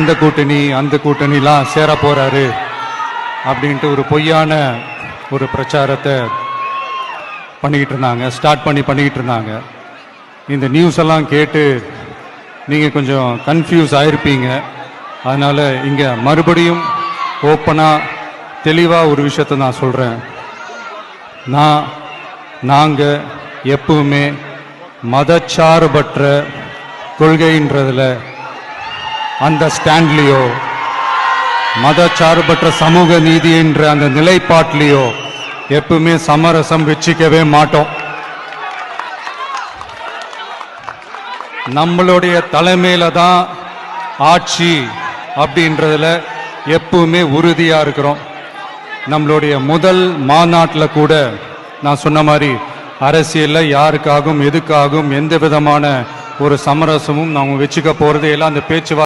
இந்த கூட்டணி அந்த கூட்டணிலாம் சேர போறாரு அப்படின்ட்டு ஒரு பொய்யான ஒரு பிரச்சாரத்தை பண்ணிக்கிட்டு இருந்தாங்க. இந்த நியூஸ் எல்லாம் கேட்டு நீங்கள் கொஞ்சம் கன்ஃபியூஸ் ஆயிருப்பீங்க. அதனால் இங்கே மறுபடியும் ஓப்பனாக தெளிவாக ஒரு விஷயத்தை நான் சொல்கிறேன். நாங்கள் எப்பவுமே மதச்சார்பற்ற கொள்கைன்றதில் அந்த ஸ்டாண்ட்லேயோ மதச்சார்பற்ற சமூக நீதி என்ற அந்த நிலைப்பாட்டிலேயோ எப்பவுமே சமரசம் வச்சுக்கவே மாட்டோம். நம்மளுடைய தலைமையில தான் ஆட்சி அப்படின்றதுல எப்பவுமே உறுதியா இருக்கிறோம். நம்மளுடைய முதல் மாநாட்டில் கூட நான் சொன்ன மாதிரி அரசியலில் யாருக்காகவும் எதுக்காகவும் எந்த விதமான ஒரு சமரசமும் நாங்கள் வச்சுக்க போறது எல்லாம் அந்த பேச்சுவார்த்தை